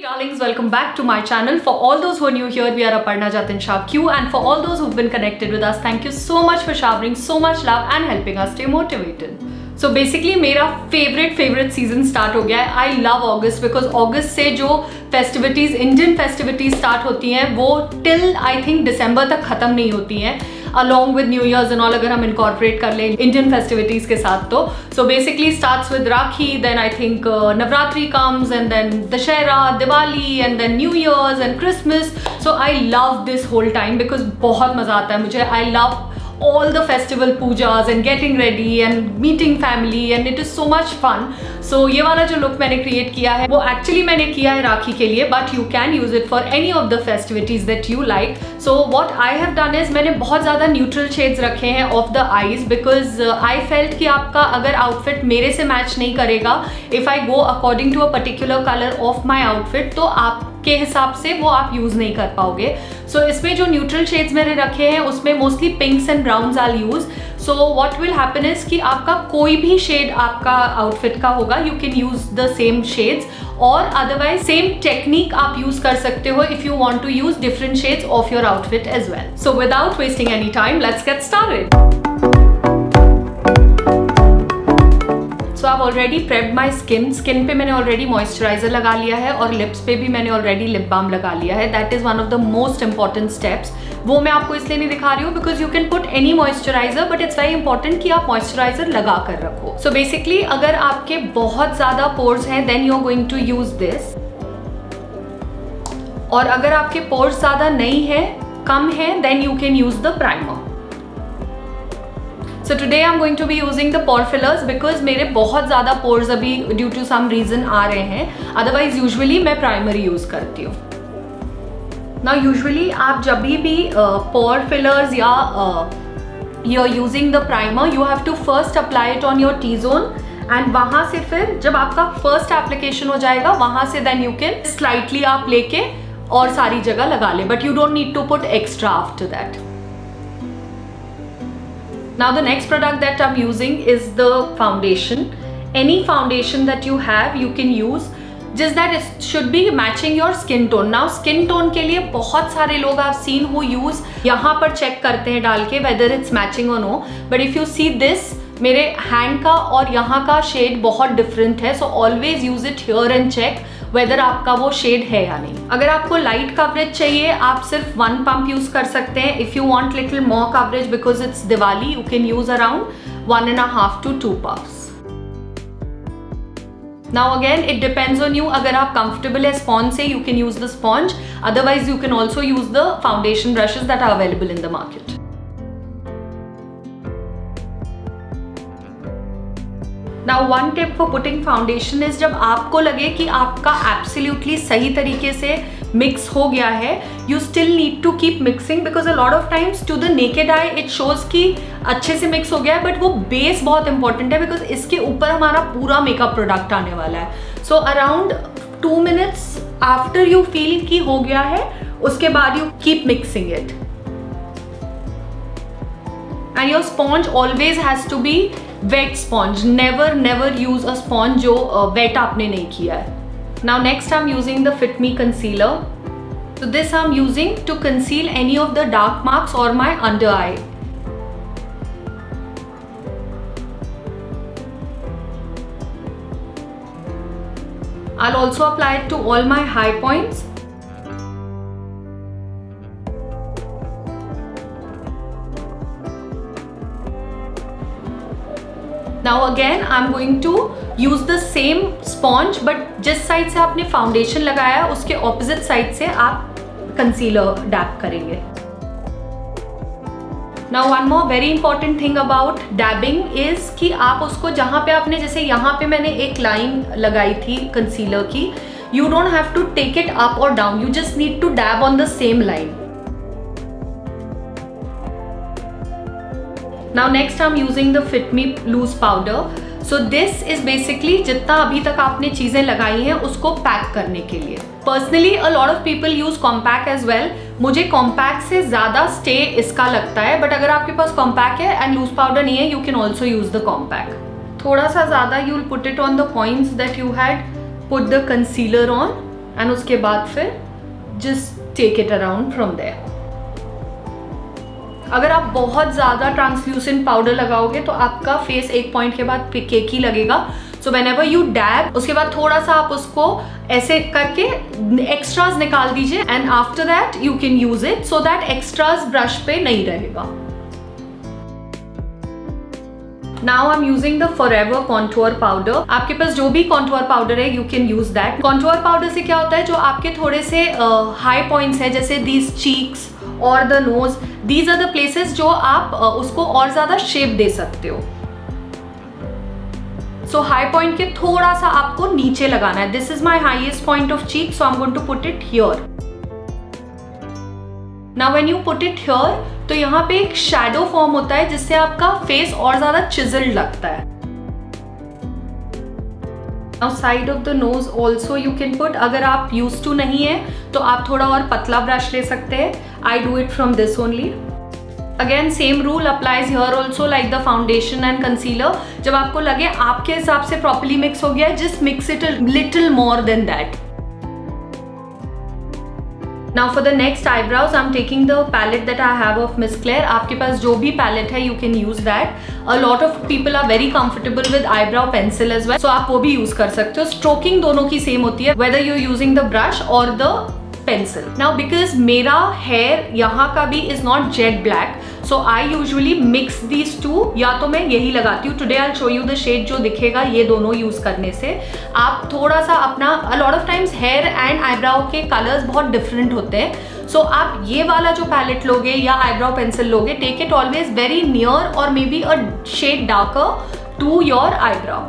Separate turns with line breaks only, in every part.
Darlings, welcome back to my channel. For all those who are new here, we are Aparna Jatin Shah Q, and for all those who've been connected with us, thank you so much for showering so much love and helping us stay motivated. So basically मेरा favorite season start हो गया है. I love August because August से जो festivities, Indian festivities start होती हैं वो till I think December तक खत्म नहीं होती हैं. Along with New Year's and all, अगर हम incorporate कर लें Indian festivities के साथ तो. So basically starts with Rakhi, then I think Navratri comes, and then Dashera, Diwali, and then New Year's and Christmas. So I love this whole time because बहुत मज़ा आता है मुझे. I love all the festival pujas and getting ready and meeting family, and it is so much fun. So ये वाला जो look मैंने create किया है वो actually मैंने किया है राखी के लिए, but you can use it for any of the festivities that you like. So what I have done is मैंने बहुत ज़्यादा neutral shades रखे हैं of the eyes because I felt कि आपका अगर outfit मेरे से match नहीं करेगा, if I go according to a particular color of my outfit, तो आपके हिसाब से वो आप यूज़ नहीं कर पाओगे. So इसमें जो neutral shades मैंने रखे हैं उसमें mostly pinks and browns I'll use. So what will happen is कि आपका कोई भी shade आपका outfit का होगा, you can use the same shades, और otherwise same technique आप use कर सकते हो if you want to use different shades of your outfit as well. So without wasting any time, let's get started. So I've already prepped my skin. Skin पे मैंने already moisturizer लगा लिया है और lips पे भी मैंने already lip balm लगा लिया है. That is one of the most important steps. वो मैं आपको इसलिए नहीं दिखा रही हूँ because you can put any moisturizer, but it's very important कि आप moisturizer लगा कर रखो. So basically अगर आपके बहुत ज़्यादा pores हैं then you're going to use this. और अगर आपके pores ज़्यादा नहीं है, कम है, then you can use the primer. So today I'm going to be using the pore fillers because मेरे बहुत ज़्यादा pores अभी due to some reason आ रहे हैं. Otherwise usually मैं primer use करती हूँ. Now usually आप जब भी pore fillers या you're using the primer, you have to first apply it on your T-zone, and वहाँ से फिर जब आपका first application हो जाएगा वहाँ से then you can slightly आप लेके और सारी जगह लगा ले, but you don't need to put extra after that. Now the next product that I'm using is the foundation. Any foundation that you have you can use, just that it should be matching your skin tone. Now skin tone के लिए बहुत सारे लोग I've seen who use यहाँ पर check करते हैं डाल के whether it's matching or no. But if you see this, मेरे hand का और यहाँ का shade बहुत different है, so always use it here and check whether आपका वो shade है या नहीं. अगर आपको light coverage चाहिए आप सिर्फ 1 pump use कर सकते हैं. If you want little more coverage because it's Diwali, you can use around 1.5 to 2 pumps. Now again it depends on you. अगर आप comfortable है sponge से you can use the sponge. Otherwise you can also use the foundation brushes that are available in the market. Now one tip for putting foundation is जब आपको लगे कि आपका absolutely सही तरीके से mix हो गया है, you still need to keep mixing because a lot of times to the naked eye it shows कि अच्छे से mix हो गया है, but वो base बहुत important है because इसके ऊपर हमारा पूरा makeup product आने वाला है. So around 2 minutes after you feel कि हो गया है, उसके बाद you keep mixing it. And your sponge always has to be wet sponge. Never use a sponge जो wet आपने नहीं किया है. Now next I'm using the Fit Me concealer. So this I'm using to conceal any of the dark marks or my under eye. I'll also apply it to all my high points. Now again I'm going to use the same sponge, but जिस side से आपने foundation लगाया उसके opposite side से आप concealer dab करेंगे. Now one more very important thing about dabbing is कि आप उसको जहाँ पे आपने, जैसे यहाँ पे मैंने एक लाइन लगाई थी कंसीलर की, you don't have to take it up or down, you just need to dab on the same line. Now next I'm using the Fit Me loose powder. So this is basically जितना अभी तक आपने चीज़ें लगाई हैं उसको pack करने के लिए. Personally a lot of people use compact as well. मुझे compact से ज़्यादा stay इसका लगता है, but अगर आपके पास compact है and loose powder नहीं है, you can also use the compact. थोड़ा सा ज़्यादा you'll put it on the points that you had put the concealer on. And उसके बाद फिर just take it around from there. अगर आप बहुत ज़्यादा ट्रांसल्यूसेंट पाउडर लगाओगे तो आपका फेस एक पॉइंट के बाद केकी लगेगा। सो व्हेनेवर यू डैब, उसके बाद थोड़ा सा आप उसको ऐसे करके एक्स्ट्राज निकाल दीजिए and after that you can use it so that extras brush पे नहीं रहेगा। Now I'm using the Forever Contour Powder. आपके पास जो भी contour powder है you can use that. Contour powder से क्या होता है, जो आपके थोड़े से high points है जैसे these cheeks और the nose, these are the places जो आप उसको और ज़्यादा shape दे सकते हो। So high point के थोड़ा सा आपको नीचे लगाना है। This is my highest point of cheek, so I'm going to put it here. Now when you put it here, तो यहाँ पे एक शैडो फॉर्म होता है जिससे आपका फेस और ज्यादा चिजल्ड लगता है। Now side of the nose also you can put, अगर आप used to नहीं है तो आप थोड़ा और पतला ब्रश ले सकते हैं। I do it from this only. Again same rule applies here also like the foundation and concealer. जब आपको लगे आपके हिसाब से properly mix हो गया है, just mix it a little more than that. Now for the next eyebrows, I'm taking the palette that I have of Miss Claire. आपके पास जो भी palette है, you can use that. A lot of people are very comfortable with eyebrow pencil as well, so आप वो भी use कर सकते हो. Stroking दोनों की same होती है, whether you're using the brush or the pencil. Now because मेरा hair यहाँ का भी is not jet black, so I usually mix these two. या तो मैं यही लगाती हूँ. Today I'll show you the shade जो दिखेगा ये दोनों use करने से आप थोड़ा सा अपना, a lot of times hair and eyebrow के colors बहुत different होते हैं, so आप ये वाला जो palette लोगे या eyebrow pencil लोगे, take it always very near or maybe a shade darker to your eyebrow.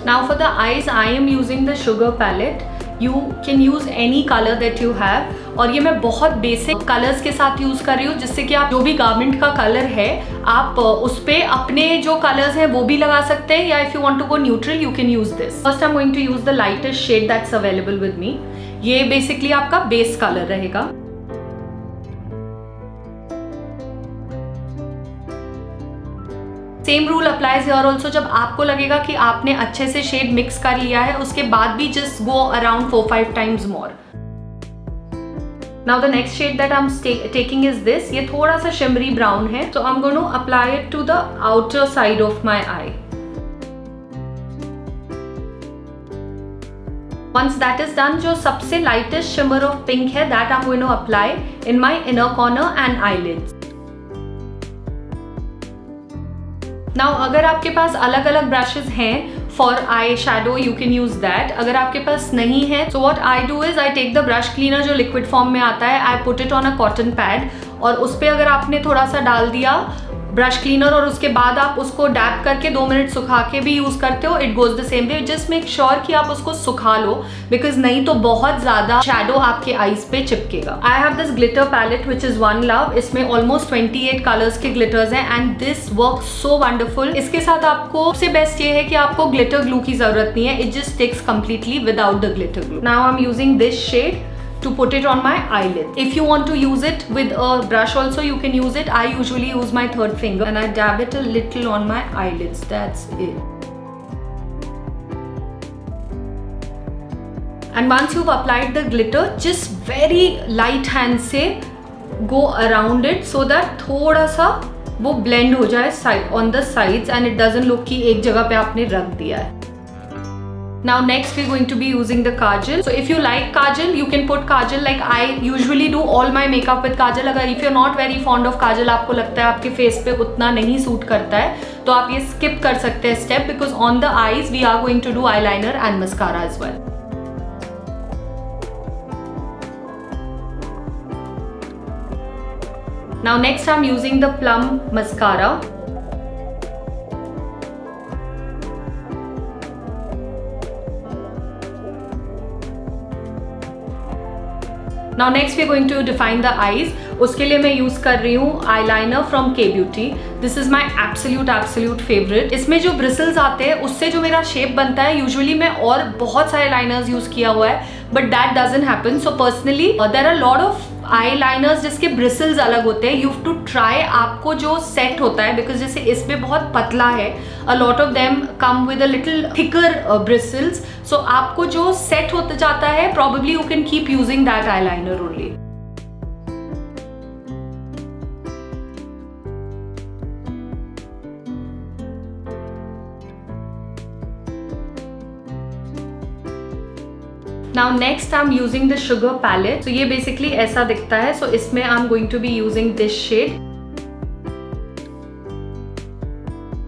Now for the eyes, I am using the Sugar palette. You can use any color that you have. और ये मैं बहुत basic colours के साथ use कर रही हूँ जिससे कि आप जो भी गारमेंट का कलर है आप उस पे अपने जो कलर्स हैं वो भी लगा सकते हैं, या if you want to go neutral you can use this. First I am going to use the lightest shade that's available with me. ये बेसिकली आपका बेस कलर रहेगा. Same rule applies here also. जब आपको लगेगा कि आपने अच्छे से शेड मिक्स कर लिया है उसके बाद भी just go around 4-5 times more. Now the next shade that I am taking is this. ये थोड़ा सा शिमरी ब्राउन है, so I am going to apply it to the outer side of my eye. Once that is done, जो सबसे lightest shimmer of pink है that I am going to apply in my inner corner and eyelids. Now अगर आपके पास अलग अलग brushes हैं for eye shadow you can use that. अगर आपके पास नहीं है so what I do is I take the brush cleaner जो लिक्विड फॉर्म में आता है, I put it on a cotton pad और उस पर अगर आपने थोड़ा सा डाल दिया ब्रश क्लीनर और उसके बाद आप उसको डैप करके 2 मिनट सुखा के भी यूज करते हो, it goes the same way. Just make sure कि आप उसको सुखा लो बिकॉज नहीं तो बहुत ज्यादा शैडो आपके आईज पे चिपकेगा. I have this glitter palette which is one love. इसमें ऑलमोस्ट 28 कलर्स के ग्लिटर्स हैं and this work so wonderful. इसके साथ आपको सबसे बेस्ट ये है कि आपको ग्लिटर ग्लू की जरूरत नहीं है. It just sticks completely without the glitter glue. Now I am using this shade to put it on my eyelid. If you want to use it with a brush also you can use it. I usually use my third finger and I dab it a little on my eyelids. That's it. And once you've applied the glitter, just very light hand से go around it so that थोड़ा सा वो blend हो जाए on the sides and it doesn't look कि एक जगह पे आपने रख दिया है. Now next we're going to be using the kajal. So if you like kajal, you can put kajal. Like I usually do all my makeup with kajal. अगर if you're not very fond of kajal, आपको लगता है आपके face पे उतना नहीं suit करता है तो आप ये skip कर सकते हैं step because on the eyes we are going to do eyeliner and mascara as well. Now next I'm using the Plum mascara. Now next we are going to define the eyes. उसके लिए मैं use कर रही हूँ eyeliner from K Beauty. This is my absolute favorite. इसमें जो bristles आते हैं उससे जो मेरा शेप बनता है यूजुअली मैं और बहुत सारे liners यूज किया हुआ है but that doesn't happen. So personally there are a lot of eye liners जिसके ब्रिसल्स अलग होते हैं, यू हैव टू ट्राई आपको जो सेट होता है, बिकॉज जैसे इसमें बहुत पतला है, a lot of them come with a little thicker bristles, so आपको जो सेट होता जाता है, probably you can keep using that eyeliner only. Now next I'm using the sugar palette. So ये basically ऐसा दिखता है. So इसमें I'm going to be using this shade.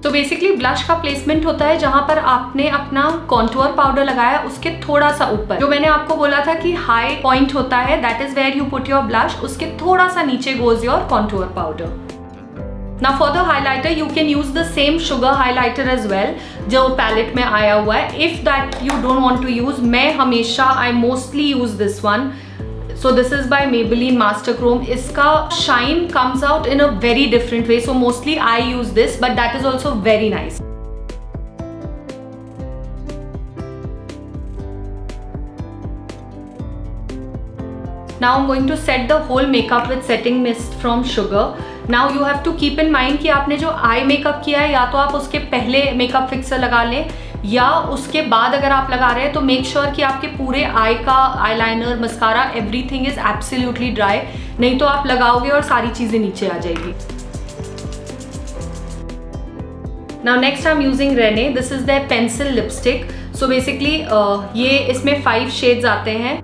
तो बेसिकली ब्लश का प्लेसमेंट होता है जहां पर आपने अपना कॉन्टूर पाउडर लगाया उसके थोड़ा सा ऊपर, जो मैंने आपको बोला था कि हाई पॉइंट होता है, that is where you put your blush, उसके थोड़ा सा नीचे goes your contour powder. Now for the highlighter you can use the same sugar highlighter as well जो पैलेट में आया हुआ है. If that you don't want to use, मैं हमेशा I mostly use this one. So this is by Maybelline Master Chrome. इसका shine comes out in a very different way. So mostly I use this, but that is also very nice. Now I'm going to set the whole makeup with setting mist from Sugar. Now you have to keep in mind कि आपने जो eye makeup किया है, या तो आप उसके पहले मेकअप फिक्सर लगा लें या उसके बाद अगर आप लगा रहे हैं तो मेक श्योर कि आपके पूरे आई का eyeliner, mascara, everything is absolutely dry, नहीं तो आप लगाओगे और सारी चीजें नीचे आ जाएगी. Now next I'm using Rene. This is their pencil lipstick. So basically ये इसमें 5 shades आते हैं.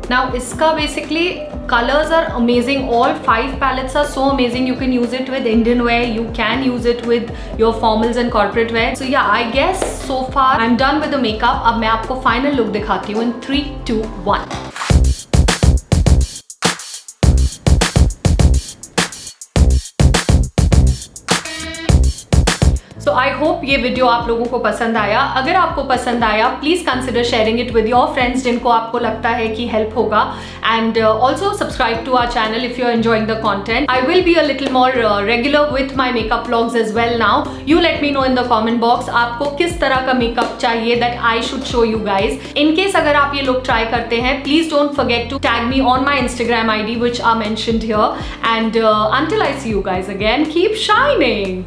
Now इसका basically colors are amazing. All 5 palettes are so amazing. You can use it with Indian wear. You can use it with your formals and corporate wear. So yeah, I guess so far I'm done with the makeup. अब मैं आपको final look दिखाती हूँ in 3, 2, 1. So I hope ये video आप लोगों को पसंद आया. अगर आपको पसंद आया please consider sharing it with your friends जिनको आपको लगता है कि हेल्प होगा, and also subscribe to our channel if you are enjoying the content. I will be a little more regular with my makeup vlogs as well now. You let me know in the comment box आपको किस तरह का makeup चाहिए that I should show you guys. In case अगर आप ये look try करते हैं, please don't forget to tag me on my Instagram ID which are mentioned here, and until I see you guys again, keep shining.